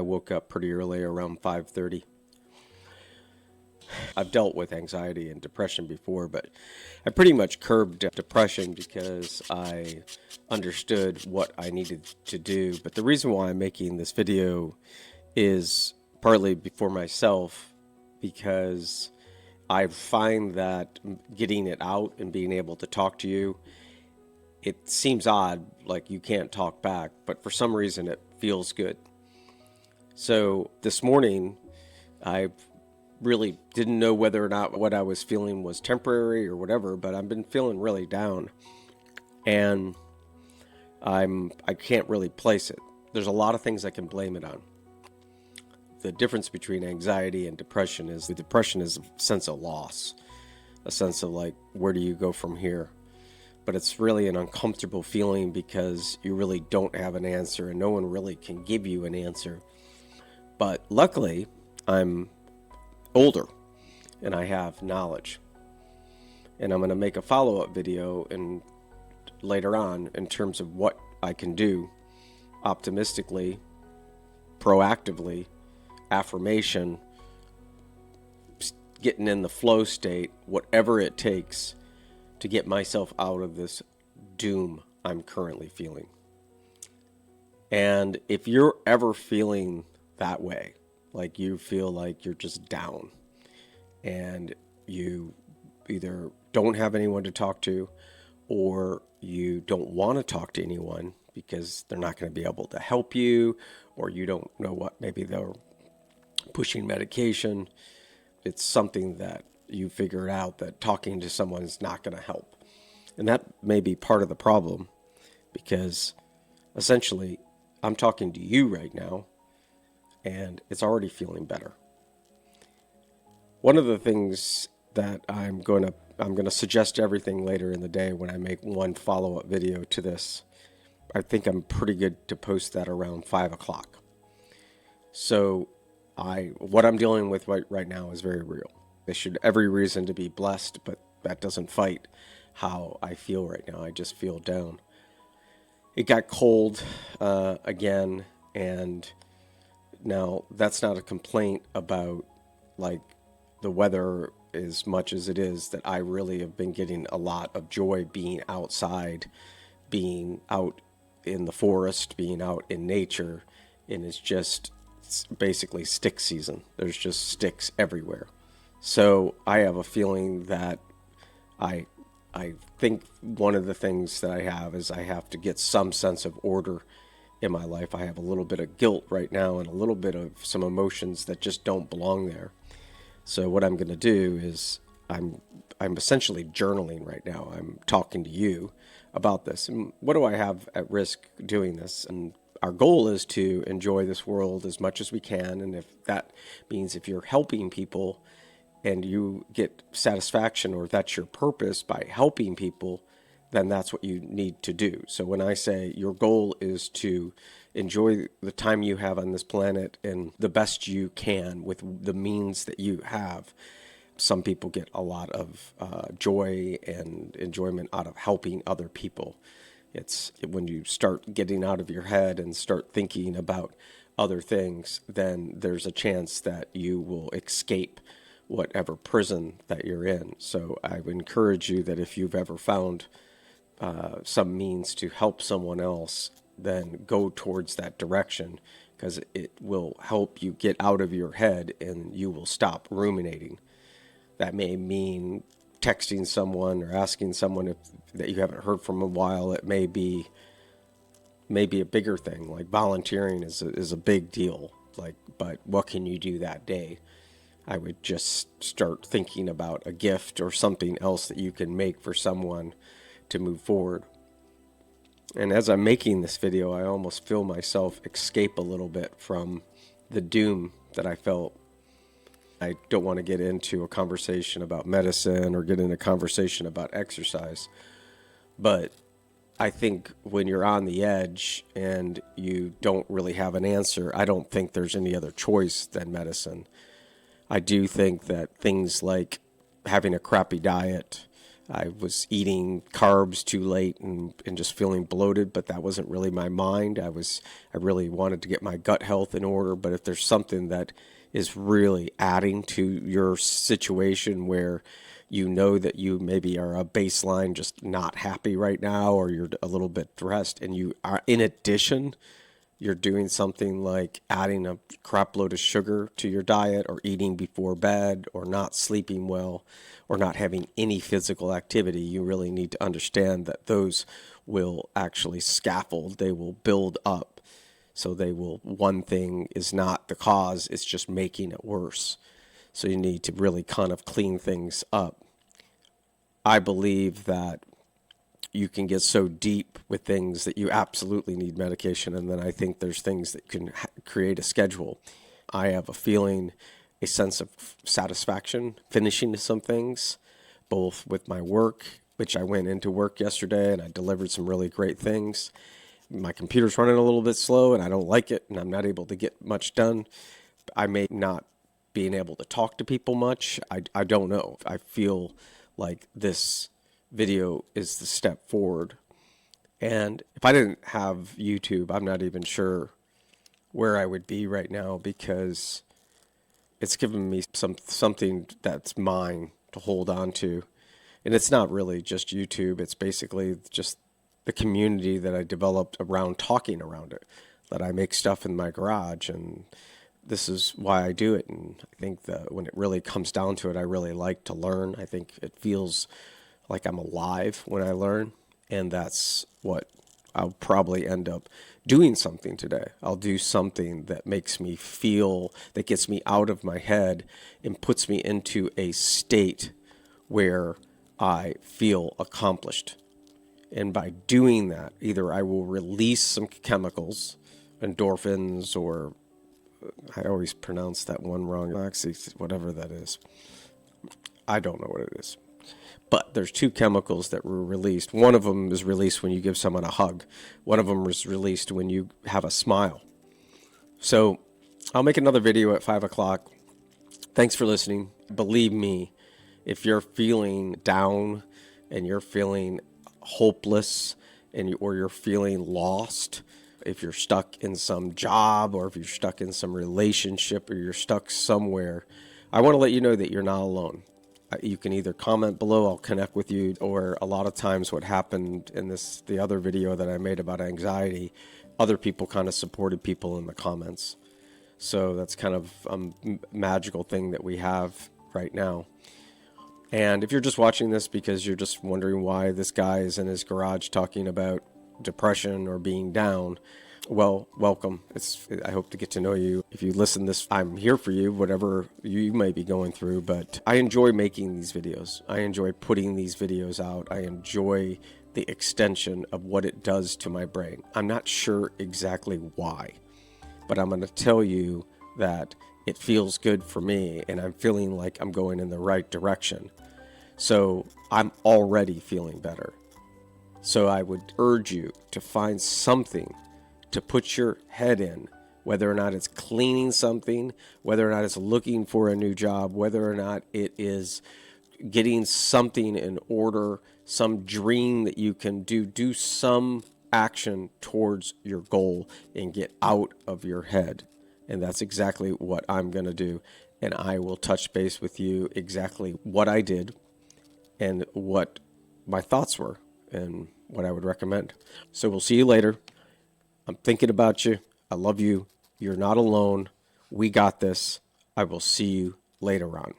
woke up pretty early, around 5:30. I've dealt with anxiety and depression before, but I pretty much curbed depression because I understood what I needed to do. But the reason why I'm making this video is partly for myself, because I find that getting it out and being able to talk to you, it seems odd, like you can't talk back, but for some reason it feels good. So this morning, I really didn't know whether or not what I was feeling was temporary or whatever, but I've been feeling really down, and I can't really place it. There's a lot of things I can blame it on. The difference between anxiety and depression is a sense of loss, a sense of like, where do you go from here? But it's really an uncomfortable feeling because you really don't have an answer and no one really can give you an answer. But luckily, I'm older and I have knowledge. And I'm going to make a follow-up video later on in terms of what I can do optimistically, proactively, affirmation, getting in the flow state, whatever it takes to get myself out of this doom I'm currently feeling. And if you're ever feeling that way, like you feel like you're just down and you either don't have anyone to talk to or you don't want to talk to anyone because they're not going to be able to help you, or you don't know what, maybe they're pushing medication, it's something that you figured out that talking to someone is not going to help. And that may be part of the problem, because essentially I'm talking to you right now and it's already feeling better. One of the things that I'm going to suggest everything later in the day when I make one follow-up video to this. I think I'm pretty good to post that around 5 o'clock. So what I'm dealing with right now is very real. I should have every reason to be blessed, but that doesn't fight how I feel right now. I just feel down. It got cold again, and now that's not a complaint about like the weather as much as it is that I really have been getting a lot of joy being outside, being out in the forest, being out in nature, and it's basically stick season. There's just sticks everywhere. So I have a feeling that I think one of the things that I have is I have to get some sense of order in my life. I have a little bit of guilt right now and a little bit of some emotions that just don't belong there. So what I'm going to do is I'm essentially journaling right now. I'm talking to you about this. And what do I have at risk doing this? And our goal is to enjoy this world as much as we can. And if that means if you're helping people and you get satisfaction, or that's your purpose by helping people, then that's what you need to do. So when I say your goal is to enjoy the time you have on this planet and the best you can with the means that you have, some people get a lot of joy and enjoyment out of helping other people. It's when you start getting out of your head and start thinking about other things, then there's a chance that you will escape whatever prison that you're in. So I would encourage you that if you've ever found some means to help someone else, then go towards that direction, because it will help you get out of your head and you will stop ruminating. That may mean texting someone or asking someone that you haven't heard from a while. It may be a bigger thing, like volunteering is a big deal. But what can you do that day? I would just start thinking about a gift or something else that you can make for someone to move forward. And as I'm making this video, I almost feel myself escape a little bit from the doom that I felt. I don't want to get into a conversation about medicine or get into a conversation about exercise, but I think when you're on the edge and you don't really have an answer, I don't think there's any other choice than medicine. I do think that things like having a crappy diet, I was eating carbs too late and just feeling bloated, but that wasn't really my mind. I really wanted to get my gut health in order. But if there's something that is really adding to your situation where you know that you maybe are a baseline just not happy right now, or you're a little bit stressed, and you are, in addition, you're doing something like adding a crap load of sugar to your diet, or eating before bed, or not sleeping well, or not having any physical activity, you really need to understand that those will actually scaffold. They will build up. So one thing is not the cause, it's just making it worse. So you need to really kind of clean things up. I believe that you can get so deep with things that you absolutely need medication, and then I think there's things that can create a schedule. I have a feeling, a sense of satisfaction finishing some things, both with my work, which I went into work yesterday and I delivered some really great things. My computer's running a little bit slow and I don't like it, and I'm not able to get much done. I may not being able to talk to people much. I don't know. I feel like this video is the step forward. And if I didn't have YouTube, I'm not even sure where I would be right now, because it's given me something that's mine to hold on to. And it's not really just YouTube. It's basically just the community that I developed around talking around it, that I make stuff in my garage, and this is why I do it. And I think that when it really comes down to it, I really like to learn. I think it feels like I'm alive when I learn, and that's what I'll probably end up doing something today. I'll do something that makes me feel, that gets me out of my head and puts me into a state where I feel accomplished. And by doing that, either I will release some chemicals, endorphins, or I always pronounce that one wrong, whatever that is. I don't know what it is. But there's two chemicals that were released. One of them is released when you give someone a hug. One of them is released when you have a smile. So I'll make another video at 5 o'clock. Thanks for listening. Believe me, if you're feeling down and you're feeling hopeless or you're feeling lost, if you're stuck in some job, or if you're stuck in some relationship, or you're stuck somewhere, I want to let you know that you're not alone. You can either comment below, I'll connect with you, or a lot of times what happened in the other video that I made about anxiety, other people kind of supported people in the comments. So that's kind of a magical thing that we have right now. And if you're just watching this because you're just wondering why this guy is in his garage talking about depression or being down, well, welcome. I hope to get to know you. If you listen this, I'm here for you, whatever you may be going through. But I enjoy making these videos. I enjoy putting these videos out. I enjoy the extension of what it does to my brain. I'm not sure exactly why, but I'm going to tell you that it feels good for me, and I'm feeling like I'm going in the right direction. So I'm already feeling better. So I would urge you to find something to put your head in, whether or not it's cleaning something, whether or not it's looking for a new job, whether or not it is getting something in order, some dream that you can do some action towards your goal and get out of your head. And that's exactly what I'm going to do. And I will touch base with you exactly what I did and what my thoughts were and what I would recommend. So we'll see you later. I'm thinking about you. I love you. You're not alone. We got this. I will see you later on.